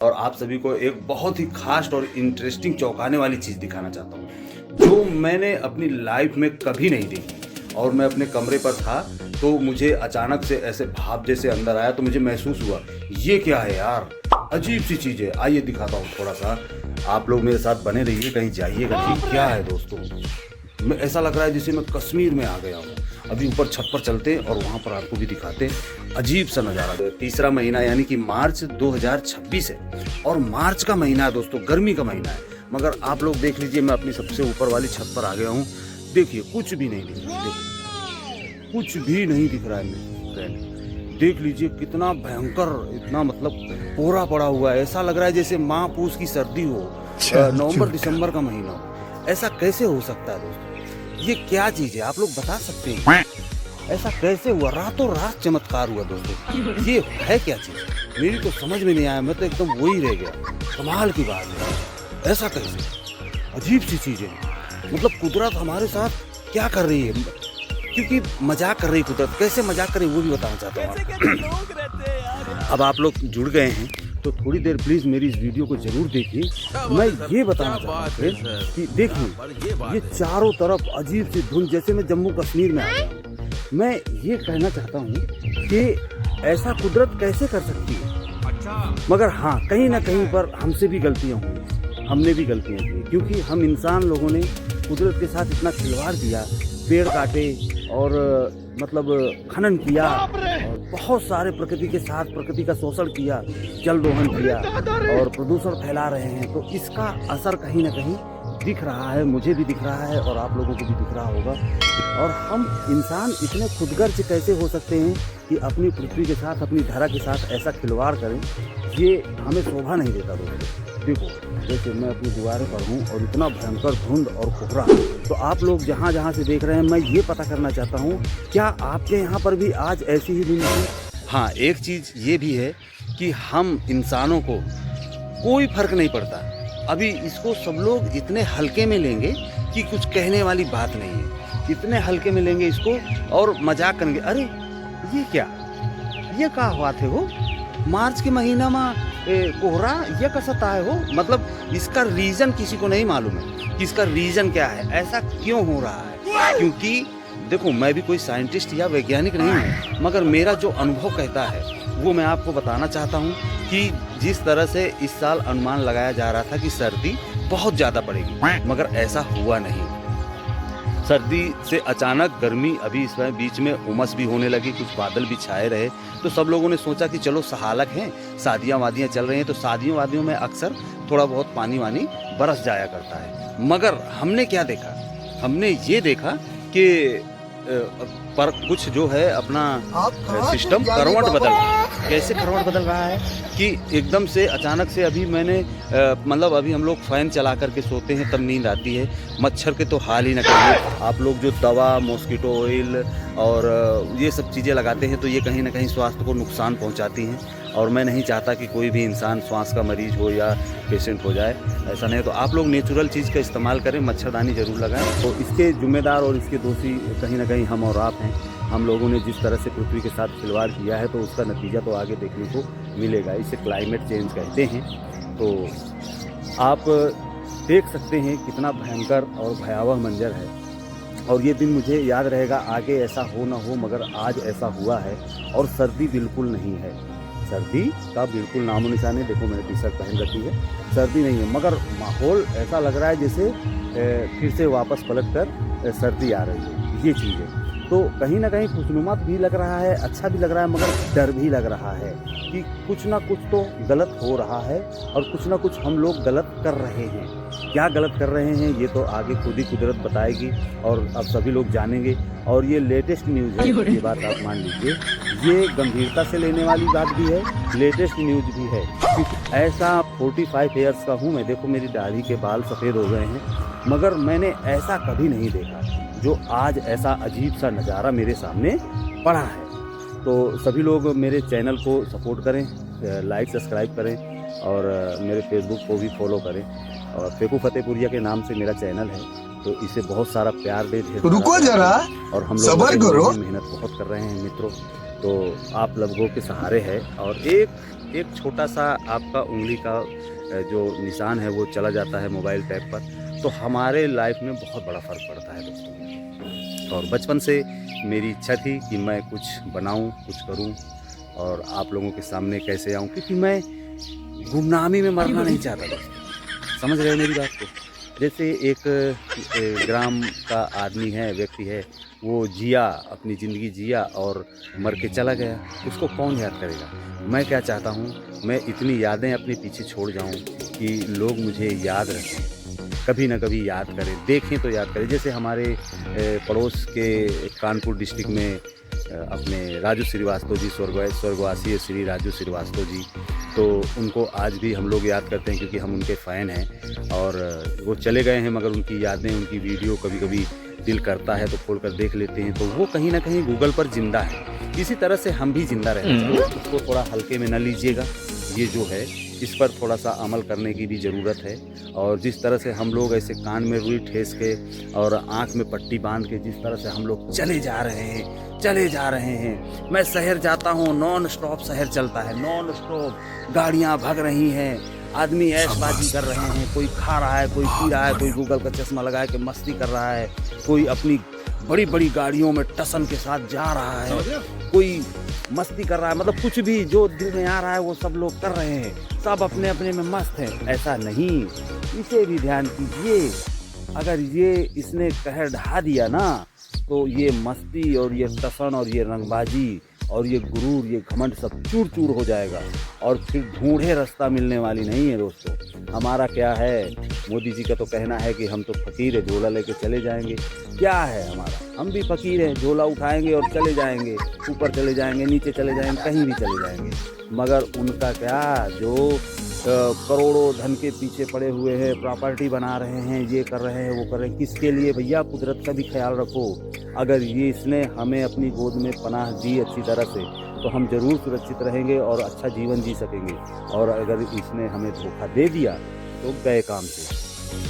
और आप सभी को एक बहुत ही खास और इंटरेस्टिंग चौंकाने वाली चीज़ दिखाना चाहता हूँ जो मैंने अपनी लाइफ में कभी नहीं देखी। और मैं अपने कमरे पर था तो मुझे अचानक से ऐसे भाप जैसे अंदर आया तो मुझे महसूस हुआ ये क्या है यार, अजीब सी चीज़ है। आइए दिखाता हूँ थोड़ा सा, आप लोग मेरे साथ बने रहिए, कहीं जाइएगा नहीं। क्या है दोस्तों, मैं ऐसा लग रहा है जैसे मैं कश्मीर में आ गया हूँ। अभी ऊपर छत पर चलते हैं और वहाँ पर आपको भी दिखाते हैं अजीब सा नज़ारा। तीसरा महीना यानी कि मार्च 2026 है और मार्च का महीना है दोस्तों, गर्मी का महीना है। मगर आप लोग देख लीजिए, मैं अपनी सबसे ऊपर वाली छत पर आ गया हूँ। देखिए कुछ भी नहीं दिख रहा, देखिए कुछ भी नहीं दिख रहा है मेरे फ्रेंड। देख लीजिए कितना भयंकर, इतना मतलब कोहरा पड़ा हुआ है। ऐसा लग रहा है जैसे माह पूस की सर्दी हो, नवंबर दिसंबर का महीना हो। ऐसा कैसे हो सकता है दोस्तों? ये क्या चीज है, आप लोग बता सकते हैं? ऐसा कैसे हुआ? रातों रात चमत्कार हुआ दोस्तों। ये है क्या चीज, मेरी तो समझ में नहीं आया। मैं तो एकदम वही रह गया, कमाल की बात है। ऐसा कैसे, अजीब सी चीज है। मतलब कुदरत हमारे साथ क्या कर रही है, क्योंकि मजाक कर रही है कुदरत। कैसे मजाक कर रही है वो भी बताना चाहता हूँ। अब आप लोग जुड़ गए हैं तो थोड़ी देर प्लीज मेरी इस वीडियो को जरूर देखिए। मैं ये बताना चाहता हूँ कि देखिए ये चारों तरफ अजीब सी धुंध, जैसे मैं जम्मू कश्मीर में आ गया हूँ। मैं ये कहना चाहता हूँ कि ऐसा कुदरत कैसे कर सकती है। मगर हाँ, कहीं ना कहीं पर हमसे भी गलतियाँ हुई, हमने भी गलतियाँ की, क्योंकि हम इंसान लोगों ने कुदरत के साथ इतना खिलवाड़ किया, पेड़ काटे और मतलब खनन किया और बहुत सारे प्रकृति के साथ प्रकृति का शोषण किया, जल दोहन किया और प्रदूषण फैला रहे हैं। तो इसका असर कहीं ना कहीं दिख रहा है, मुझे भी दिख रहा है और आप लोगों को भी दिख रहा होगा। और हम इंसान इतने खुदगर्ज कैसे हो सकते हैं कि अपनी पृथ्वी के साथ, अपनी धरा के साथ ऐसा खिलवाड़ करें। ये हमें शोभा नहीं देता दोस्तों। देखो जैसे मैं अपनी दीवारें पर हूँ और इतना भयंकर धुंध और कोहरा, तो आप लोग जहाँ जहाँ से देख रहे हैं, मैं ये पता करना चाहता हूँ क्या आपके यहाँ पर भी आज ऐसी ही धुंध है? हाँ, एक चीज़ ये भी है कि हम इंसानों को कोई फर्क नहीं पड़ता। अभी इसको सब लोग इतने हल्के में लेंगे कि कुछ कहने वाली बात नहीं है। इतने हल्के में लेंगे इसको और मजाक करेंगे। अरे ये क्या, ये क्या हुआ थे वो मार्च के महीना में कोहरा ये कसता है हो। मतलब इसका रीजन किसी को नहीं मालूम है कि इसका रीजन क्या है, ऐसा क्यों हो रहा है। क्योंकि देखो मैं भी कोई साइंटिस्ट या वैज्ञानिक नहीं हूँ, मगर मेरा जो अनुभव कहता है वो मैं आपको बताना चाहता हूँ कि जिस तरह से इस साल अनुमान लगाया जा रहा था कि सर्दी बहुत ज़्यादा पड़ेगी, मगर ऐसा हुआ नहीं। सर्दी से अचानक गर्मी, अभी इस बीच में उमस भी होने लगी, कुछ बादल भी छाए रहे। तो सब लोगों ने सोचा कि चलो सहालक हैं, शादियाँ वादियाँ चल रही हैं, तो शादियों वादियों में अक्सर थोड़ा बहुत पानी वानी बरस जाया करता है। मगर हमने क्या देखा, हमने ये देखा कि पर कुछ जो है अपना सिस्टम करवट बदल रहा है। कैसे करवट बदल रहा है कि एकदम से अचानक से अभी मैंने मतलब अभी हम लोग फैन चला करके सोते हैं तब नींद आती है। मच्छर के तो हाल ही ना करिए। आप लोग जो दवा, मॉस्किटो ऑयल और ये सब चीज़ें लगाते हैं तो ये कहीं ना कहीं स्वास्थ्य को नुकसान पहुंचाती हैं। और मैं नहीं चाहता कि कोई भी इंसान श्वास का मरीज हो या पेशेंट हो जाए, ऐसा नहीं। तो आप लोग नेचुरल चीज़ का इस्तेमाल करें, मच्छरदानी ज़रूर लगाएं। तो इसके जिम्मेदार और इसके दोषी कहीं ना कहीं हम और आप हैं। हम लोगों ने जिस तरह से पृथ्वी के साथ खिलवाड़ किया है तो उसका नतीजा तो आगे देखने को मिलेगा। इसे क्लाइमेट चेंज कहते हैं। तो आप देख सकते हैं कितना भयंकर और भयावह मंजर है। और ये दिन मुझे याद रहेगा, आगे ऐसा हो ना हो मगर आज ऐसा हुआ है। और सर्दी बिल्कुल नहीं है, सर्दी का बिल्कुल नामो निशान है। देखो मैंने टी शर्ट पहन रखी है, सर्दी नहीं है। मगर माहौल ऐसा लग रहा है जैसे फिर से वापस पलट कर सर्दी आ रही है, ये चीज़ है। तो कहीं ना कहीं खुशनुमा भी लग रहा है, अच्छा भी लग रहा है, मगर डर भी लग रहा है कि कुछ ना कुछ तो गलत हो रहा है और कुछ ना कुछ हम लोग गलत कर रहे हैं। क्या गलत कर रहे हैं ये तो आगे खुद ही कुदरत बताएगी और अब सभी लोग जानेंगे। और ये लेटेस्ट न्यूज़ है, ये बात आप मान लीजिए। ये गंभीरता से लेने वाली बात भी है, लेटेस्ट न्यूज़ भी है। क्योंकि ऐसा 45 ईयर्स का हूँ मैं, देखो मेरी दाढ़ी के बाल सफ़ेद हो गए हैं, मगर मैंने ऐसा कभी नहीं देखा जो आज ऐसा अजीब सा नज़ारा मेरे सामने पड़ा है। तो सभी लोग मेरे चैनल को सपोर्ट करें, लाइक सब्सक्राइब करें और मेरे फेसबुक को भी फॉलो करें। और फेकू फतेहपुरिया के नाम से मेरा चैनल है, तो इसे बहुत सारा प्यार दे। रुको जरा, और हम सब्र लोग करो। मेहनत बहुत कर रहे हैं मित्रों, तो आप लोगों के सहारे है। और एक एक छोटा सा आपका उंगली का जो निशान है वो चला जाता है मोबाइल टैब पर, तो हमारे लाइफ में बहुत बड़ा फ़र्क पड़ता है दोस्तों। और बचपन से मेरी इच्छा थी कि मैं कुछ बनाऊं, कुछ करूं और आप लोगों के सामने कैसे आऊं, क्योंकि मैं गुमनामी में मरना नहीं चाहता दोस्तों। समझ रहे हो मेरी बात को? जैसे एक ग्राम का आदमी है, व्यक्ति है, वो जिया, अपनी ज़िंदगी जिया और मर के चला गया, उसको कौन याद करेगा? मैं क्या चाहता हूँ, मैं इतनी यादें अपने पीछे छोड़ जाऊँ कि लोग मुझे याद रखें, कभी ना कभी याद करें, देखें तो याद करें। जैसे हमारे पड़ोस के कानपुर डिस्ट्रिक्ट में अपने राजू श्रीवास्तव जी, स्वर्गवासी श्री राजू श्रीवास्तव जी, तो उनको आज भी हम लोग याद करते हैं क्योंकि हम उनके फ़ैन हैं। और वो चले गए हैं, मगर उनकी यादें, उनकी वीडियो कभी कभी दिल करता है तो खोल कर देख लेते हैं, तो वो कहीं ना कहीं गूगल पर ज़िंदा है। इसी तरह से हम भी ज़िंदा रहना चाहिए, उसको थोड़ा हल्के में न लीजिएगा। ये जो है इस पर थोड़ा सा अमल करने की भी ज़रूरत है। और जिस तरह से हम लोग ऐसे कान में रुई ठेस के और आँख में पट्टी बांध के जिस तरह से हम लोग चले जा रहे हैं, मैं शहर जाता हूँ, नॉन स्टॉप शहर चलता है, नॉन स्टॉप गाड़ियाँ भग रही हैं, आदमी ऐशबाजी कर रहे हैं, कोई खा रहा है, कोई पी रहा है, कोई गूगल का चश्मा लगा के मस्ती कर रहा है, कोई अपनी बड़ी बड़ी गाड़ियों में टसन के साथ जा रहा है, कोई मस्ती कर रहा है, मतलब कुछ भी जो दिल में आ रहा है वो सब लोग कर रहे हैं, सब अपने अपने में मस्त हैं। ऐसा नहीं, इसे भी ध्यान कीजिए। अगर ये इसने कहर ढा दिया ना, तो ये मस्ती और ये टसन और ये रंगबाजी और ये गुरूर, ये घमंड सब चूर चूर हो जाएगा और फिर ढूंढे रास्ता मिलने वाली नहीं है दोस्तों। हमारा क्या है, मोदी जी का तो कहना है कि हम तो फकीर है, झोला लेके चले जाएंगे। क्या है हमारा, हम भी फकीर हैं, झोला उठाएंगे और चले जाएंगे, ऊपर चले जाएंगे, नीचे चले जाएंगे, कहीं भी चले जाएंगे। मगर उनका क्या, जो करोड़ों धन के पीछे पड़े हुए हैं, प्रॉपर्टी बना रहे हैं, ये कर रहे हैं, वो कर रहे हैं, किसके लिए भैया? कुदरत का भी ख्याल रखो। अगर ये इसने हमें अपनी गोद में पनाह दी अच्छी तरह से, तो हम ज़रूर सुरक्षित रहेंगे और अच्छा जीवन जी सकेंगे। और अगर इसने हमें धोखा दे दिया तो गए काम से।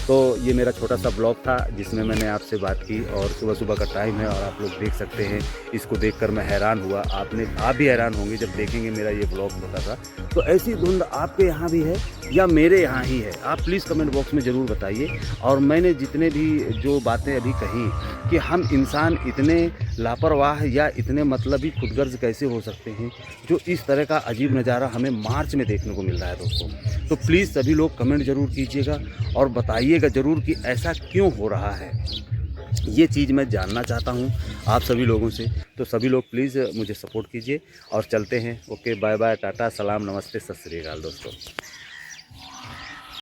तो ये मेरा छोटा सा ब्लॉग था जिसमें मैंने आपसे बात की, और सुबह सुबह का टाइम है और आप लोग देख सकते हैं। इसको देखकर मैं हैरान हुआ, आप भी हैरान होंगे जब देखेंगे मेरा ये ब्लॉग छोटा सा। तो ऐसी धुंध आपके यहाँ भी है या मेरे यहाँ ही है, आप प्लीज़ कमेंट बॉक्स में ज़रूर बताइए। और मैंने जितने भी जो बातें अभी कही कि हम इंसान इतने लापरवाह या इतने मतलबी खुदगर्ज कैसे हो सकते हैं, जो इस तरह का अजीब नज़ारा हमें मार्च में देखने को मिल रहा है दोस्तों। तो प्लीज़ सभी लोग कमेंट ज़रूर कीजिएगा और बताइएगा ज़रूर कि ऐसा क्यों हो रहा है। ये चीज़ मैं जानना चाहता हूँ आप सभी लोगों से। तो सभी लोग प्लीज़ मुझे सपोर्ट कीजिए और चलते हैं। ओके, बाय बाय, टाटा, सलाम, नमस्ते, सत श्री अकाल दोस्तों।